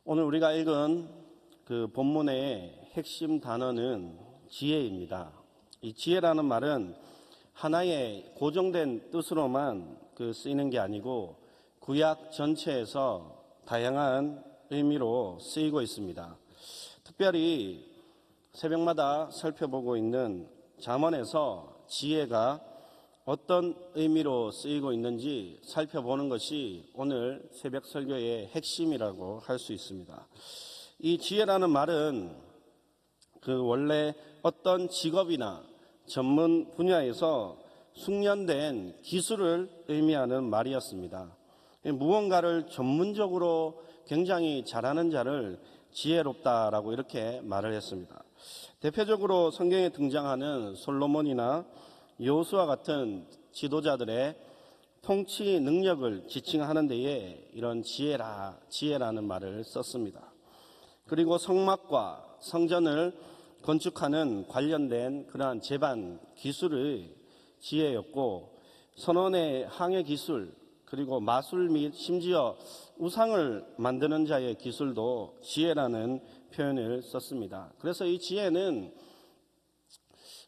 오늘 우리가 읽은 그 본문의 핵심 단어는 지혜입니다. 이 지혜라는 말은 하나의 고정된 뜻으로만 쓰이는 게 아니고 구약 전체에서 다양한 의미로 쓰이고 있습니다. 특별히 새벽마다 살펴보고 있는 잠언에서 지혜가 어떤 의미로 쓰이고 있는지 살펴보는 것이 오늘 새벽 설교의 핵심이라고 할 수 있습니다. 이 지혜라는 말은 원래 어떤 직업이나 전문 분야에서 숙련된 기술을 의미하는 말이었습니다. 무언가를 전문적으로 굉장히 잘하는 자를 지혜롭다라고 이렇게 말을 했습니다. 대표적으로 성경에 등장하는 솔로몬이나 여호수아 같은 지도자들의 통치 능력을 지칭하는 데에 이런 지혜라는 말을 썼습니다. 그리고 성막과 성전을 건축하는 관련된 그러한 제반 기술의 지혜였고, 선원의 항해 기술, 그리고 마술 및 심지어 우상을 만드는 자의 기술도 지혜라는 표현을 썼습니다. 그래서 이 지혜는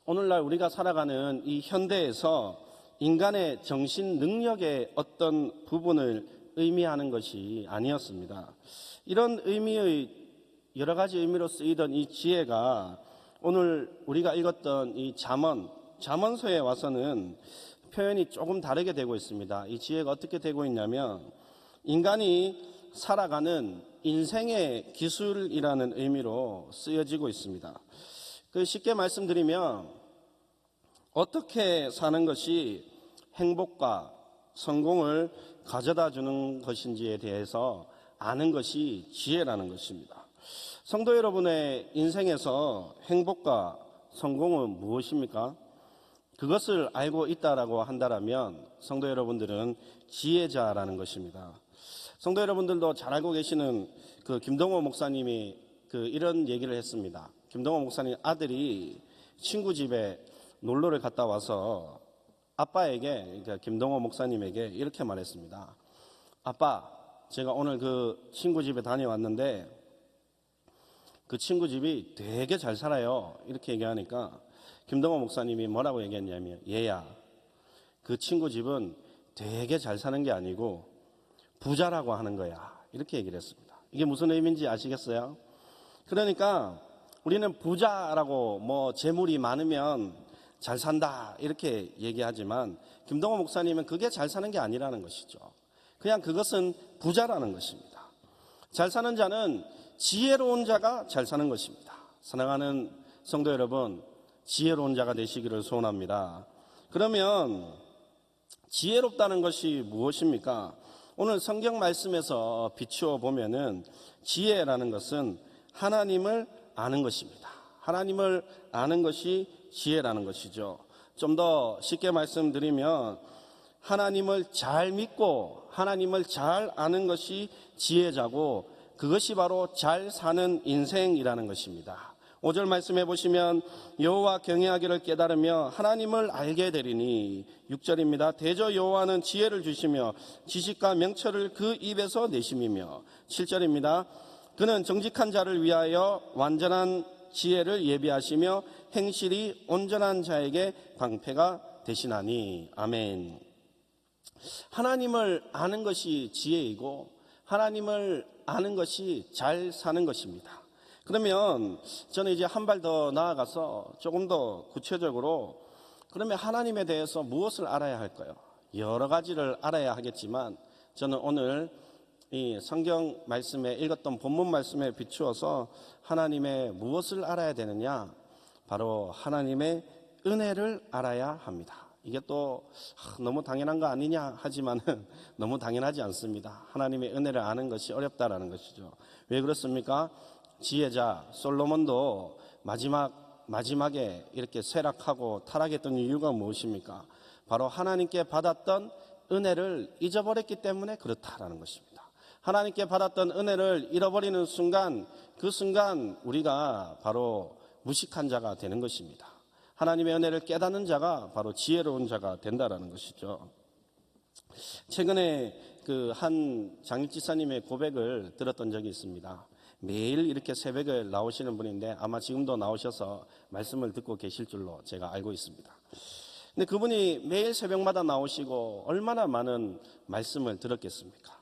오늘날 우리가 살아가는 이 현대에서 인간의 정신 능력의 어떤 부분을 의미하는 것이 아니었습니다. 이런 의미의 여러 가지 의미로 쓰이던 이 지혜가 오늘 우리가 읽었던 이 잠언서에 와서는 표현이 조금 다르게 되고 있습니다. 이 지혜가 어떻게 되고 있냐면 인간이 살아가는 인생의 기술이라는 의미로 쓰여지고 있습니다. 쉽게 말씀드리면 어떻게 사는 것이 행복과 성공을 가져다 주는 것인지에 대해서 아는 것이 지혜라는 것입니다. 성도 여러분의 인생에서 행복과 성공은 무엇입니까? 그것을 알고 있다라고 한다면 성도 여러분들은 지혜자라는 것입니다. 성도 여러분들도 잘 알고 계시는 김동호 목사님이 이런 얘기를 했습니다. 김동호 목사님 아들이 친구 집에 놀러를 갔다 와서 아빠에게, 그러니까 김동호 목사님에게 이렇게 말했습니다. 아빠, 제가 오늘 그 친구 집에 다녀왔는데 그 친구 집이 되게 잘 살아요. 이렇게 얘기하니까 김동호 목사님이 뭐라고 얘기했냐면, 얘야, 그 친구 집은 되게 잘 사는 게 아니고 부자라고 하는 거야. 이렇게 얘기를 했습니다. 이게 무슨 의미인지 아시겠어요? 그러니까 우리는 부자라고 재물이 많으면 잘 산다 이렇게 얘기하지만 김동호 목사님은 그게 잘 사는 게 아니라는 것이죠. 그냥 그것은 부자라는 것입니다. 잘 사는 자는 지혜로운 자가 잘 사는 것입니다. 사랑하는 성도 여러분, 지혜로운 자가 되시기를 소원합니다. 그러면 지혜롭다는 것이 무엇입니까? 오늘 성경 말씀에서 비추어 보면은 지혜라는 것은 하나님을 아는 것입니다. 하나님을 아는 것이 지혜라는 것이죠. 좀 더 쉽게 말씀드리면 하나님을 잘 믿고 하나님을 잘 아는 것이 지혜자고, 그것이 바로 잘 사는 인생이라는 것입니다. 5절 말씀해 보시면 여호와 경외하기를 깨달으며 하나님을 알게 되리니, 6절입니다. 대저 여호와는 지혜를 주시며 지식과 명철을 그 입에서 내심이며, 7절입니다. 그는 정직한 자를 위하여 완전한 지혜를 예비하시며 행실이 온전한 자에게 방패가 되시나니. 아멘. 하나님을 아는 것이 지혜이고 하나님을 아는 것이 잘 사는 것입니다. 그러면 저는 이제 한 발 더 나아가서 조금 더 구체적으로, 그러면 하나님에 대해서 무엇을 알아야 할까요? 여러 가지를 알아야 하겠지만 저는 오늘 이 성경 말씀에 읽었던 본문 말씀에 비추어서 하나님의 무엇을 알아야 되느냐? 바로 하나님의 은혜를 알아야 합니다. 이게 또 너무 당연한 거 아니냐 하지만은 너무 당연하지 않습니다. 하나님의 은혜를 아는 것이 어렵다라는 것이죠. 왜 그렇습니까? 지혜자 솔로몬도 마지막에 이렇게 쇠락하고 타락했던 이유가 무엇입니까? 바로 하나님께 받았던 은혜를 잊어버렸기 때문에 그렇다라는 것입니다. 하나님께 받았던 은혜를 잃어버리는 순간, 그 순간 우리가 바로 무식한 자가 되는 것입니다. 하나님의 은혜를 깨닫는 자가 바로 지혜로운 자가 된다라는 것이죠. 최근에 그 한 장립지사님의 고백을 들었던 적이 있습니다. 매일 이렇게 새벽에 나오시는 분인데 아마 지금도 나오셔서 말씀을 듣고 계실 줄로 제가 알고 있습니다. 근데 그분이 매일 새벽마다 나오시고 얼마나 많은 말씀을 들었겠습니까?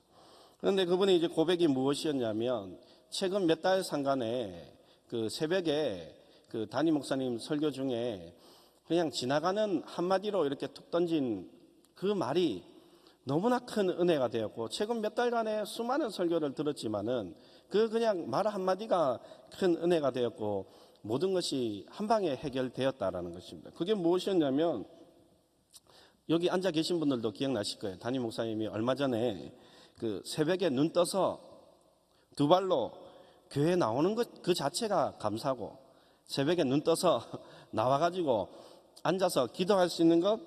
그런데 그분이 이제 고백이 무엇이었냐면 최근 몇 달 상간에 그 새벽에 그 담임 목사님 설교 중에 그냥 지나가는 한마디로 이렇게 툭 던진 그 말이 너무나 큰 은혜가 되었고, 최근 몇 달간에 수많은 설교를 들었지만은 그 그냥 말 한마디가 큰 은혜가 되었고 모든 것이 한 방에 해결되었다라는 것입니다. 그게 무엇이었냐면, 여기 앉아 계신 분들도 기억나실 거예요. 담임 목사님이 얼마 전에 그 새벽에 눈 떠서 두 발로 교회 나오는 것 그 자체가 감사고, 새벽에 눈 떠서 나와가지고 앉아서 기도할 수 있는 것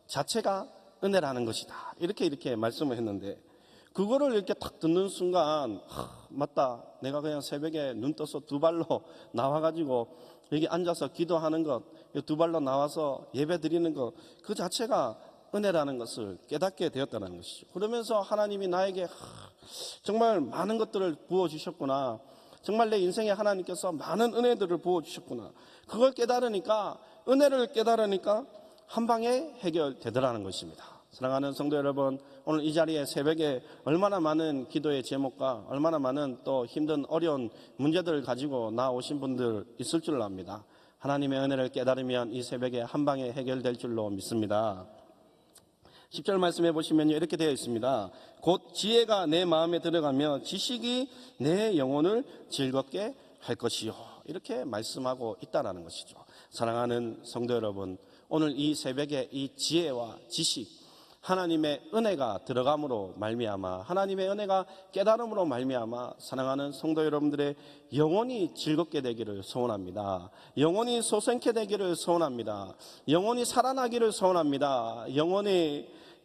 자체가 은혜라는 것이다. 이렇게 말씀을 했는데, 그거를 이렇게 탁 듣는 순간, 맞다. 내가 그냥 새벽에 눈 떠서 두 발로 나와가지고 여기 앉아서 기도하는 것, 두 발로 나와서 예배 드리는 것, 그 자체가 은혜라는 것을 깨닫게 되었다는 것이죠. 그러면서 하나님이 나에게 정말 많은 것들을 부어주셨구나. 정말 내 인생에 하나님께서 많은 은혜들을 부어주셨구나. 그걸 깨달으니까, 은혜를 깨달으니까 한 방에 해결되더라는 것입니다. 사랑하는 성도 여러분, 오늘 이 자리에 새벽에 얼마나 많은 기도의 제목과 얼마나 많은 또 힘든 어려운 문제들을 가지고 나오신 분들 있을 줄 압니다. 하나님의 은혜를 깨달으면 이 새벽에 한 방에 해결될 줄로 믿습니다. 10절 말씀해 보시면 이렇게 되어 있습니다. 곧 지혜가 내 마음에 들어가며 지식이 내 영혼을 즐겁게 할 것이요. 이렇게 말씀하고 있다는 것이죠. 사랑하는 성도 여러분, 오늘 이 새벽에 이 지혜와 지식, 하나님의 은혜가 들어감으로 말미암아, 하나님의 은혜가 깨달음으로 말미암아 사랑하는 성도 여러분들의 영혼이 즐겁게 되기를 소원합니다. 영혼이 소생케 되기를 소원합니다. 영혼이 살아나기를 소원합니다.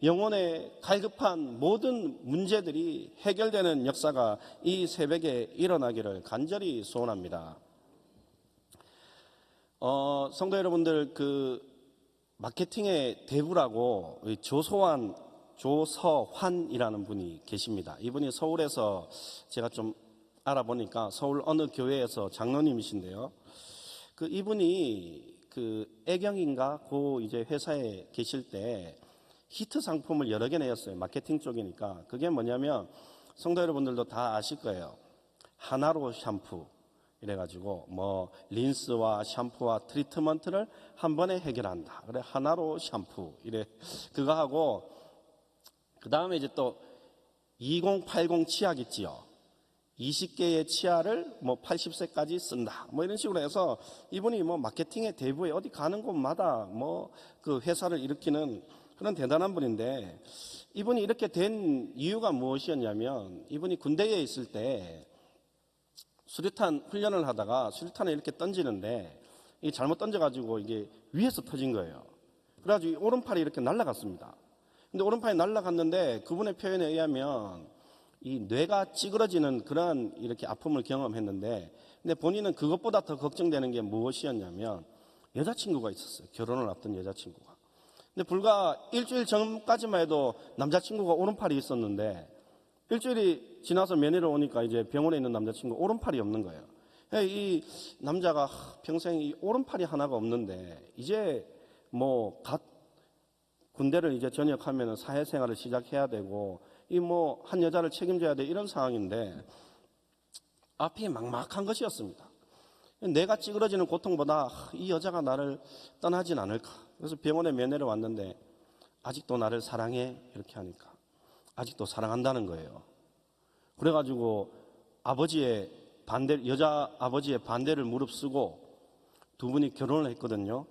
영혼의 갈급한 모든 문제들이 해결되는 역사가 이 새벽에 일어나기를 간절히 소원합니다. 성도 여러분들, 그 마케팅의 대부라고 조서환이라는 분이 계십니다. 이분이 서울에서 제가 좀 알아보니까 서울 어느 교회에서 장로님이신데요. 그 이분이 그 애경인가 그 이제 회사에 계실 때 히트 상품을 여러 개 내었어요. 마케팅 쪽이니까. 그게 뭐냐면 성도 여러분들도 다 아실 거예요. 하나로 샴푸. 이래가지고 뭐 린스와 샴푸와 트리트먼트를 한 번에 해결한다. 그래, 하나로 샴푸. 이래 그거 하고, 그 다음에 이제 또 2080 치약 있지요. 20개의 치아를 뭐 80세까지 쓴다. 뭐 이런 식으로 해서 이분이 뭐 마케팅의 대부에 어디 가는 곳마다 뭐 그 회사를 일으키는 그런 대단한 분인데, 이분이 이렇게 된 이유가 무엇이었냐면, 이분이 군대에 있을 때 수류탄 훈련을 하다가 수류탄을 이렇게 던지는데 이게 잘못 던져가지고 이게 위에서 터진 거예요. 그래가지고 오른팔이 이렇게 날아갔습니다. 근데 오른팔이 날아갔는데 그분의 표현에 의하면 이 뇌가 찌그러지는 그런 이렇게 아픔을 경험했는데, 근데 본인은 그것보다 더 걱정되는 게 무엇이었냐면 여자친구가 있었어요. 결혼을 앞둔 여자친구가. 근데 불과 일주일 전까지만 해도 남자친구가 오른팔이 있었는데, 일주일이 지나서 면회를 오니까 이제 병원에 있는 남자친구 오른팔이 없는 거예요. 이 남자가 평생 이 오른팔이 하나가 없는데 이제 뭐 갓 군대를 이제 전역하면 사회생활을 시작해야 되고 이 뭐 한 여자를 책임져야 돼, 이런 상황인데 앞이 막막한 것이었습니다. 내가 찌그러지는 고통보다 이 여자가 나를 떠나진 않을까. 그래서 병원에 면회를 왔는데 아직도 나를 사랑해? 이렇게 하니까 아직도 사랑한다는 거예요. 그래가지고 여자 아버지의 반대를 무릅쓰고 두 분이 결혼을 했거든요.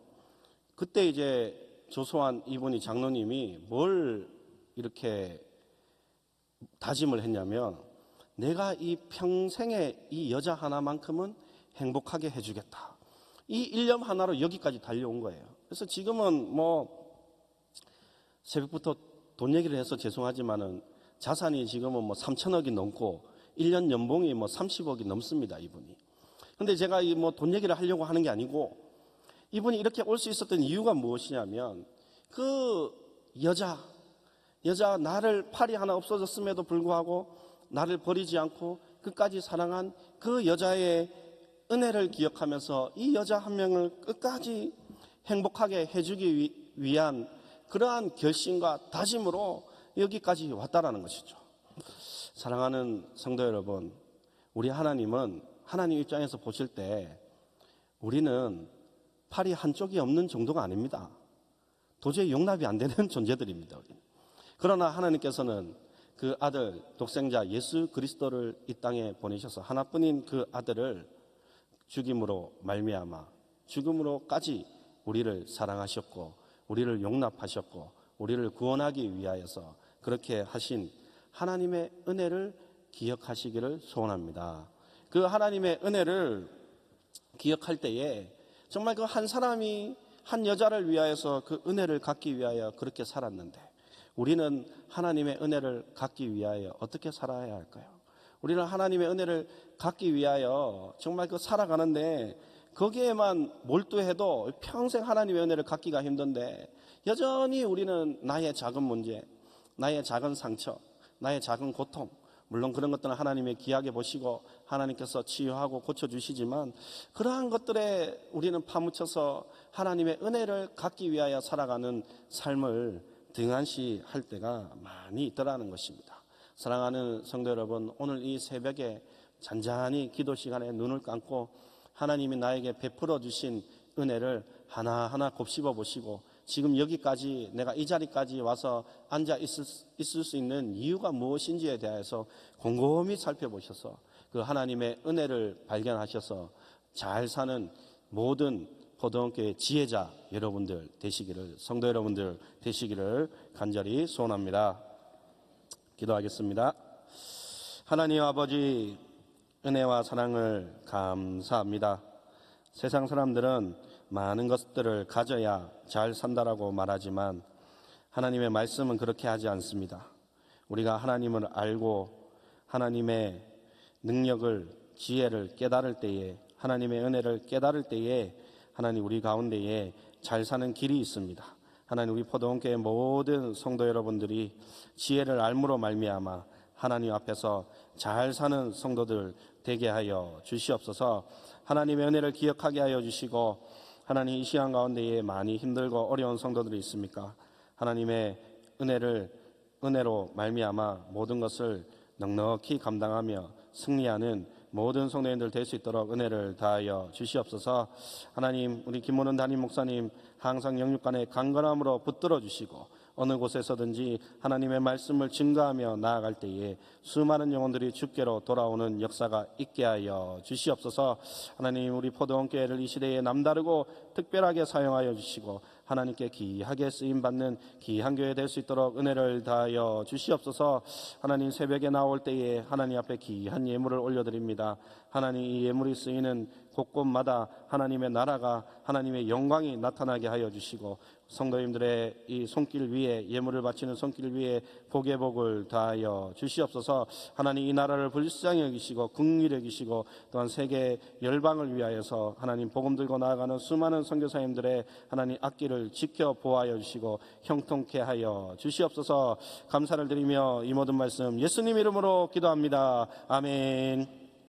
그때 이제 조소한 이분이 장로님이 뭘 이렇게 다짐을 했냐면, 내가 이 평생에 이 여자 하나만큼은 행복하게 해주겠다. 이 일념 하나로 여기까지 달려온 거예요. 그래서 지금은 뭐 새벽부터 돈 얘기를 해서 죄송하지만은 자산이 지금은 뭐 3천억이 넘고 1년 연봉이 뭐 30억이 넘습니다, 이분이. 근데 제가 이 뭐 돈 얘기를 하려고 하는 게 아니고, 이분이 이렇게 올 수 있었던 이유가 무엇이냐면 그 여자 여자 나를 팔이 하나 없어졌음에도 불구하고 나를 버리지 않고 끝까지 사랑한 그 여자의 은혜를 기억하면서 이 여자 한 명을 끝까지 행복하게 해주기 위한 그러한 결심과 다짐으로 여기까지 왔다라는 것이죠. 사랑하는 성도 여러분, 우리 하나님은 하나님 입장에서 보실 때 우리는 팔이 한쪽이 없는 정도가 아닙니다. 도저히 용납이 안 되는 존재들입니다. 그러나 하나님께서는 그 아들 독생자 예수 그리스도를 이 땅에 보내셔서 하나뿐인 그 아들을 죽임으로 말미암아 죽음으로까지 우리를 사랑하셨고 우리를 용납하셨고 우리를 구원하기 위하여서 그렇게 하신 하나님의 은혜를 기억하시기를 소원합니다. 그 하나님의 은혜를 기억할 때에 정말 그 한 사람이 한 여자를 위하여서 그 은혜를 갖기 위하여 그렇게 살았는데 우리는 하나님의 은혜를 갖기 위하여 어떻게 살아야 할까요? 우리는 하나님의 은혜를 갖기 위하여 정말 그 살아가는데 거기에만 몰두해도 평생 하나님의 은혜를 갖기가 힘든데 여전히 우리는 나의 작은 문제, 나의 작은 상처, 나의 작은 고통, 물론 그런 것들은 하나님의 귀하게 보시고 하나님께서 치유하고 고쳐주시지만 그러한 것들에 우리는 파묻혀서 하나님의 은혜를 갖기 위하여 살아가는 삶을 등한시할 때가 많이 있더라는 것입니다. 사랑하는 성도 여러분, 오늘 이 새벽에 잔잔히 기도 시간에 눈을 감고 하나님이 나에게 베풀어 주신 은혜를 하나하나 곱씹어 보시고 지금 여기까지 내가 이 자리까지 와서 앉아 있을 수 있는 이유가 무엇인지에 대해서 곰곰이 살펴보셔서 그 하나님의 은혜를 발견하셔서 잘 사는 모든 포도원교회 지혜자 여러분들 되시기를, 성도 여러분들 되시기를 간절히 소원합니다. 기도하겠습니다. 하나님 아버지, 은혜와 사랑을 감사합니다. 세상 사람들은 많은 것들을 가져야 잘 산다라고 말하지만 하나님의 말씀은 그렇게 하지 않습니다. 우리가 하나님을 알고 하나님의 능력을, 지혜를 깨달을 때에, 하나님의 은혜를 깨달을 때에 하나님 우리 가운데에 잘 사는 길이 있습니다. 하나님 우리 포도원교회 모든 성도 여러분들이 지혜를 알므로 말미암아 하나님 앞에서 잘 사는 성도들 되게 하여 주시옵소서. 하나님의 은혜를 기억하게 하여 주시고 하나님 이 시간 가운데에 많이 힘들고 어려운 성도들이 있습니까? 하나님의 은혜로 말미암아 모든 것을 넉넉히 감당하며 승리하는 모든 성도님들 될 수 있도록 은혜를 다하여 주시옵소서. 하나님 우리 김문훈 담임 목사님 항상 영육간의 강건함으로 붙들어 주시고 어느 곳에서든지 하나님의 말씀을 증거하며 나아갈 때에 수많은 영혼들이 주께로 돌아오는 역사가 있게 하여 주시옵소서. 하나님 우리 포도원교회를 이 시대에 남다르고 특별하게 사용하여 주시고 하나님께 귀하게 쓰임받는 귀한 교회 될 수 있도록 은혜를 다하여 주시옵소서. 하나님 새벽에 나올 때에 하나님 앞에 귀한 예물을 올려드립니다. 하나님 이 예물이 쓰이는 곳곳마다 하나님의 나라가, 하나님의 영광이 나타나게 하여 주시고 성도님들의 이 손길 위에, 예물을 바치는 손길 위에 복의 복을 다하여 주시옵소서. 하나님 이 나라를 불쌍히 여기시고 긍휼히 여기시고 또한 세계 열방을 위하여서 하나님 복음 들고 나아가는 수많은 선교사님들의 하나님 앞길을 지켜 보호하여 주시고 형통케 하여 주시옵소서. 감사를 드리며 이 모든 말씀 예수님 이름으로 기도합니다. 아멘.